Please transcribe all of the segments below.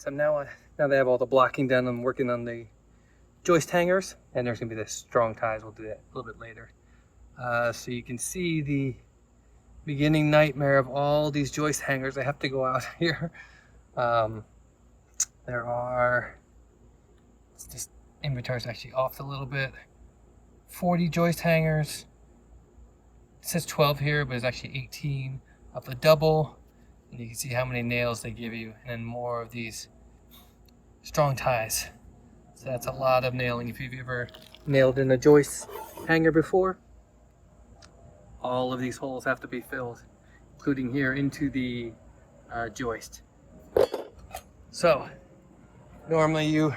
So now they have all the blocking done. I'm working on the joist hangers, and there's gonna be the strong ties. We'll do that a little bit later. So you can see the beginning nightmare of all these joist hangers. I have to go out here. There are, it's just inventory's actually off a little bit. 40 joist hangers. It says 12 here, but it's actually 18 of the double. And you can see how many nails they give you, and then more of these strong ties. So that's a lot of nailing. If you've ever nailed in a joist hanger before, all of these holes have to be filled, including here into the joist. So normally you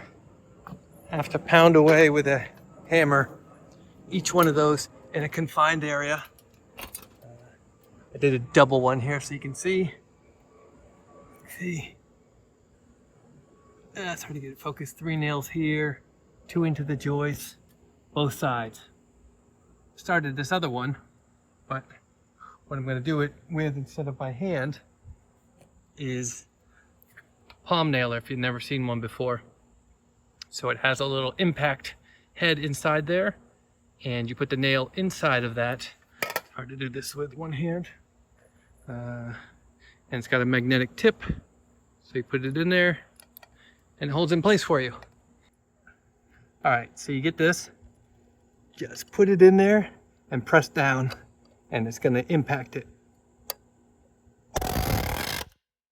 have to pound away with a hammer each one of those in a confined area. I did a double one here so you can see. That's hard to get it focused. 3 nails here, 2 into the joist, both sides. Started this other one, but what I'm going to do it with instead of by hand is palm nailer, if you've never seen one before. So it has a little impact head inside there, and you put the nail inside of that. Hard to do this with one hand. And it's got a magnetic tip, so you put it in there and it holds in place for you. All right, so you get this, just put it in there and press down, and it's going to impact it.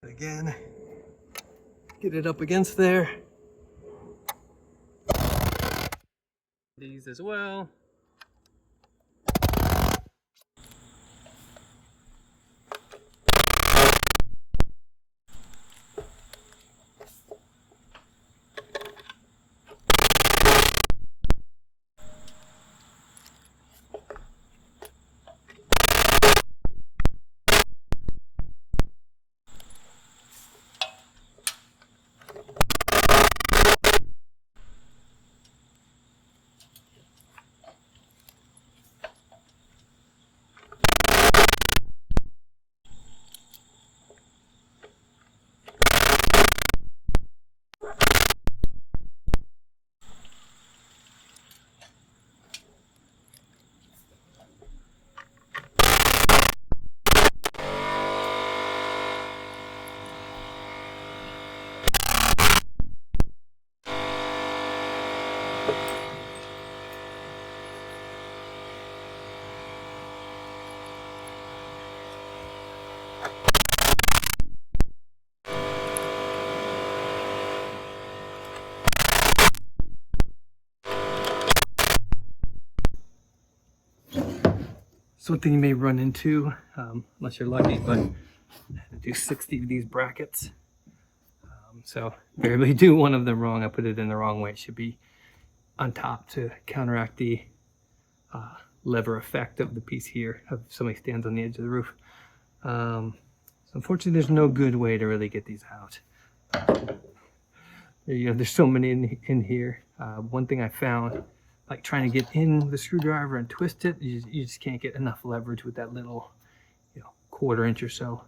Again, get it up against there. These as well. So one thing you may run into, unless you're lucky, but I had to do 60 of these brackets. So barely do one of them wrong. I put it in the wrong way. It should be on top to counteract the lever effect of the piece here, if somebody stands on the edge of the roof. So unfortunately, there's no good way to really get these out. There's so many in here. One thing I found, like trying to get in the screwdriver and twist it, you just can't get enough leverage with that little, 1/4 inch or so.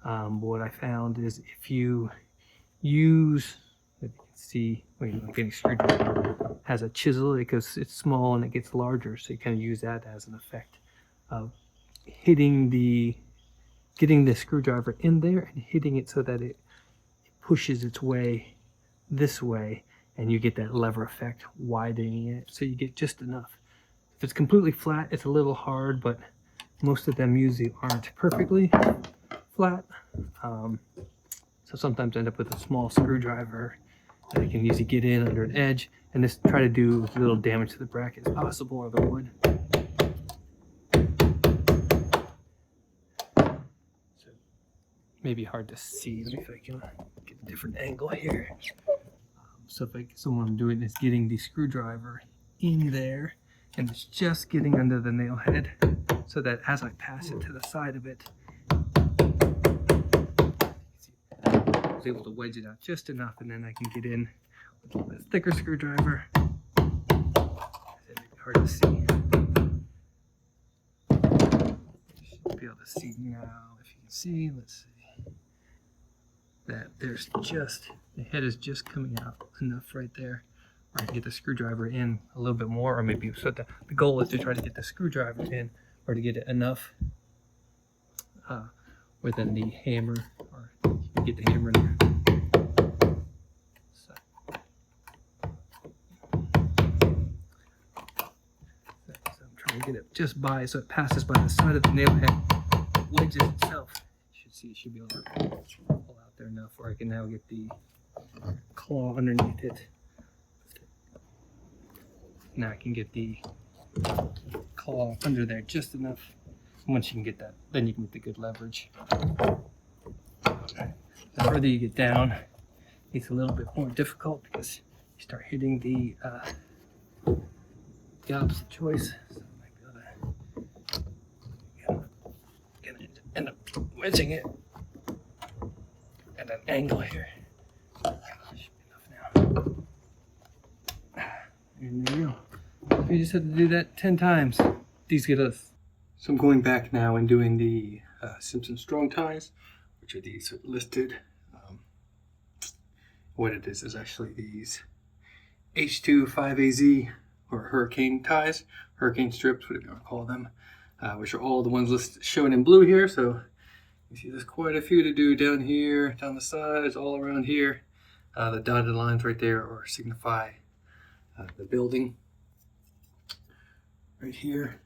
But what I found is if you use, if you can see, like any screwdriver has a chisel because it's small and it gets larger, so you kind of use that as an effect of getting the screwdriver in there and hitting it so that it pushes its way this way, and you get that lever effect, widening it so you get just enough. If it's completely flat, it's a little hard, but most of them usually aren't perfectly flat. So sometimes I end up with a small screwdriver that I can usually get in under an edge and just try to do as little damage to the bracket as possible, or the wood. So maybe hard to see. Let me see if I can get a different angle here. So if someone doing is getting the screwdriver in there and it's just getting under the nail head, so that as I pass it to the side of it, I was able to wedge it out just enough, and then I can get in with a little bit thicker screwdriver. It's hard to see. You should be able to see now. If you can see, let's see that there's just the head is just coming out enough right there. Or I can get the screwdriver in a little bit more, or maybe so the goal is to try to get the screwdriver in, or to get it enough where then the hammer, or you can get the hammer in there. So I'm trying to get it just by, so it passes by the side of the nail head, wedges itself. You should see it should be able to pull out there enough where I can now get the claw underneath it. Now I can get the claw under there just enough. Once you can get that, then you can get the good leverage. Okay. The further you get down, it's a little bit more difficult because you start hitting the opposite joist. So I might be able to end up wedging it at an angle here. Should be enough now. And there you go. You just have to do that 10 times. These get us. So I'm going back now and doing the Simpson Strong ties, which are these listed. What it is actually these H2 5AZ or hurricane ties, hurricane strips, whatever you want to call them, which are all the ones listed, shown in blue here. So you see there's quite a few to do down here, down the sides, all around here. The dotted lines right there or signify the building right here.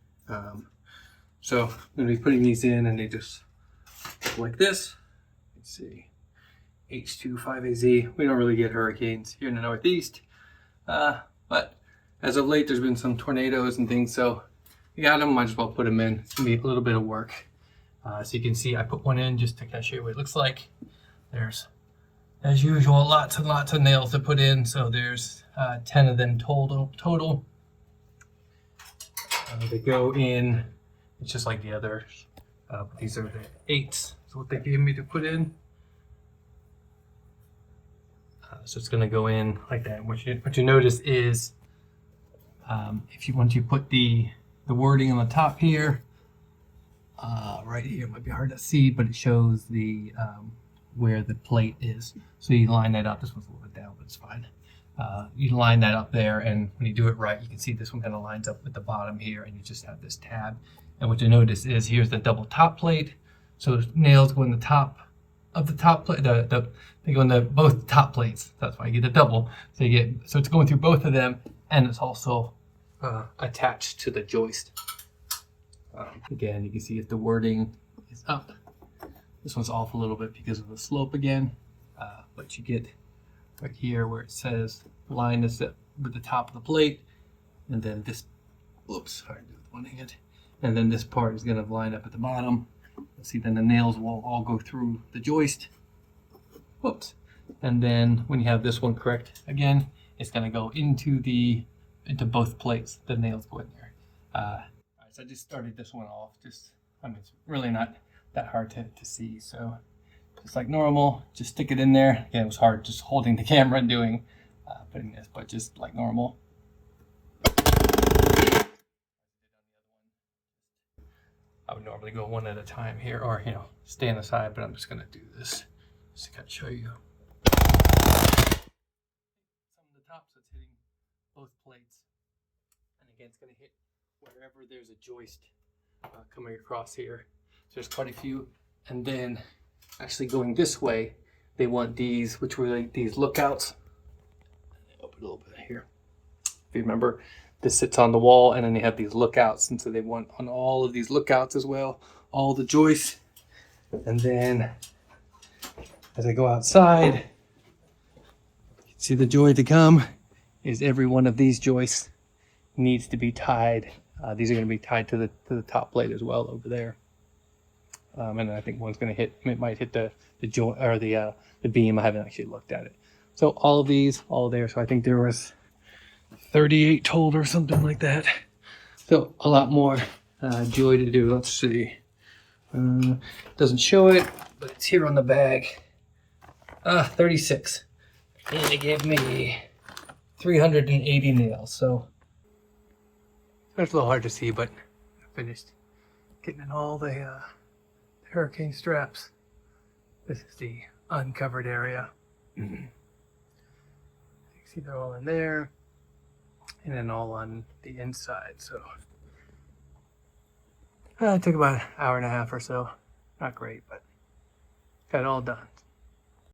So I'm going to be putting these in, and they just like this. Let's see, H2 5AZ. We don't really get hurricanes here in the Northeast, but as of late there's been some tornadoes and things, so you got them, might as well put them in. It's going to be a little bit of work. So you can see I put one in just to kind of show you what it looks like. There's, as usual, lots and lots of nails to put in, so there's 10 of them total. They go in, it's just like the others, but these are the 8s. So what they gave me to put in. So it's going to go in like that. What you notice is, if you want to put the wording on the top here, right here, it might be hard to see, but it shows the where the plate is. So you line that up. This one's a little bit down, but it's fine. You line that up there, and when you do it right, you can see this one kind of lines up with the bottom here, and you just have this tab. And what you notice is here's the double top plate. So nails go in the top of the top plate. They go in both top plates. That's why you get the double. So it's going through both of them, and it's also attached to the joist. Again, you can see if the wording is up. This one's off a little bit because of the slope again, but you get right here where it says line is with the top of the plate, and then this, whoops, hard to do with one hand, and then this part is going to line up at the bottom. You'll see then the nails will all go through the joist. Whoops. And then when you have this one correct again, it's going to go into both plates. The nails go in there. All right, so I just started this one off. It's really not that hard to see. So just like normal, just stick it in there. Again, it was hard just holding the camera and doing putting this, but just like normal. I would normally go one at a time here, or stay on the side, but I'm just going to do this just to kind of show you. Some of the tops, it's hitting both plates, and again, it's going to hit wherever there's a joist coming across here. So there's quite a few, and then actually going this way, they want these, which were like these lookouts. Open a little bit here. If you remember, this sits on the wall, and then they have these lookouts, and so they want on all of these lookouts as well, all the joists. And then as I go outside, you can see the joy to come is every one of these joists needs to be tied. These are going to be tied to the top plate as well over there. And I think one's going to might hit the joint or the beam. I haven't actually looked at it. So all of these, all there. So I think there was 38 total or something like that. So a lot more joy to do. Let's see. Doesn't show it, but it's here on the bag. 36. And they gave me 380 nails. So that's a little hard to see, but I finished getting in all the hurricane straps. This is the uncovered area. See, they're all in there, and then all on the inside. So it took about an hour and a half or so. Not great, but got it all done.